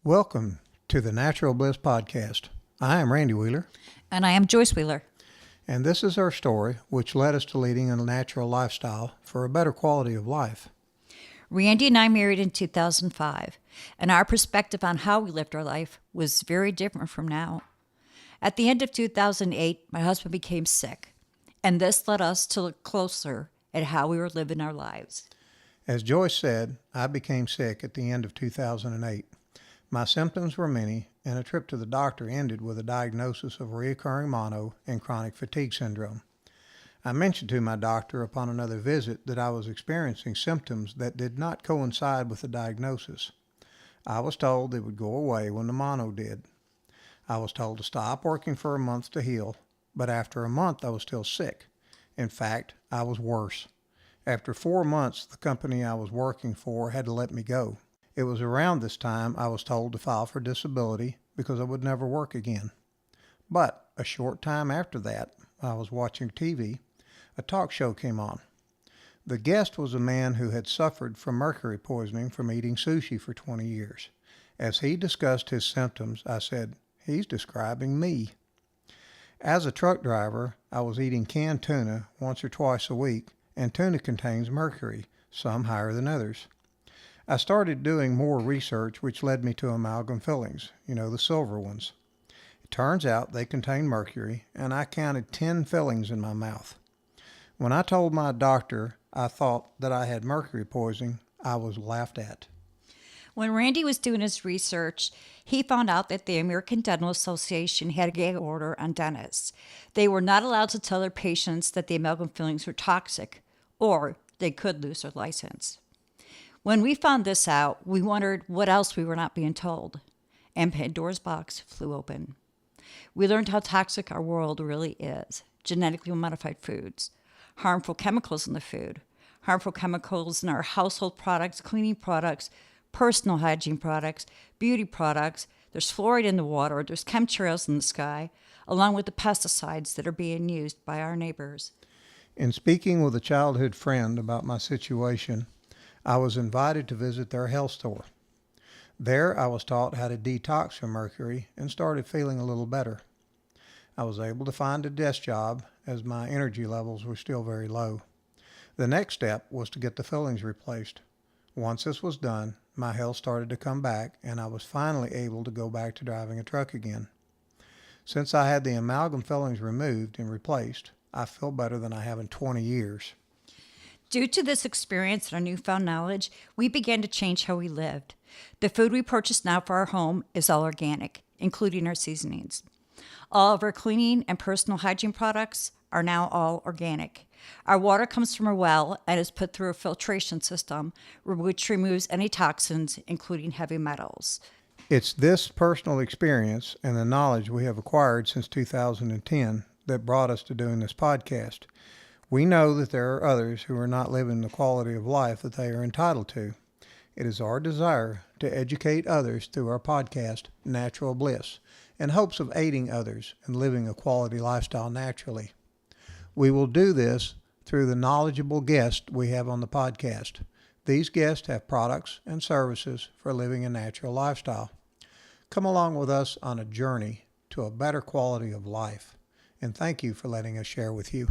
Welcome to the Natural Bliss Podcast. I am Randy Wheeler. And I am Joyce Wheeler. And this is our story, which led us to leading a natural lifestyle for a better quality of life. Randy and I married in 2005, and our perspective on how we lived our life was very different from now. At the end of 2008, my husband became sick, and this led us to look closer at how we were living our lives. As Joyce said, I became sick at the end of 2008. My symptoms were many, and a trip to the doctor ended with a diagnosis of recurring mono and chronic fatigue syndrome. I mentioned to my doctor upon another visit that I was experiencing symptoms that did not coincide with the diagnosis. I was told they would go away when the mono did. I was told to stop working for a month to heal, but after a month I was still sick. In fact, I was worse. After 4 months, the company I was working for had to let me go. It was around this time I was told to file for disability because I would never work again. But a short time after that, I was watching TV. A talk show came on. The guest was a man who had suffered from mercury poisoning from eating sushi for 20 years. As he discussed his symptoms, I said, "He's describing me." As a truck driver, I was eating canned tuna once or twice a week, and tuna contains mercury, some higher than others. I started doing more research, which led me to amalgam fillings, the silver ones. It turns out they contain mercury, and I counted 10 fillings in my mouth. When I told my doctor I thought that I had mercury poisoning, I was laughed at. When Randy was doing his research, he found out that the American Dental Association had a gag order on dentists. They were not allowed to tell their patients that the amalgam fillings were toxic, or they could lose their license. When we found this out, we wondered what else we were not being told, and Pandora's box flew open. We learned how toxic our world really is: genetically modified foods, harmful chemicals in the food, harmful chemicals in our household products, cleaning products, personal hygiene products, beauty products. There's fluoride in the water, there's chemtrails in the sky, along with the pesticides that are being used by our neighbors. In speaking with a childhood friend about my situation, I was invited to visit their health store. There, I was taught how to detox from mercury and started feeling a little better. I was able to find a desk job as my energy levels were still very low. The next step was to get the fillings replaced. Once this was done, my health started to come back, and I was finally able to go back to driving a truck again. Since I had the amalgam fillings removed and replaced, I feel better than I have in 20 years. Due to this experience and our newfound knowledge, we began to change how we lived. The food we purchase now for our home is all organic, including our seasonings. All of our cleaning and personal hygiene products are now all organic. Our water comes from a well and is put through a filtration system, which removes any toxins, including heavy metals. It's this personal experience and the knowledge we have acquired since 2010 that brought us to doing this podcast. We know that there are others who are not living the quality of life that they are entitled to. It is our desire to educate others through our podcast, Natural Bliss, in hopes of aiding others in living a quality lifestyle naturally. We will do this through the knowledgeable guests we have on the podcast. These guests have products and services for living a natural lifestyle. Come along with us on a journey to a better quality of life. And thank you for letting us share with you.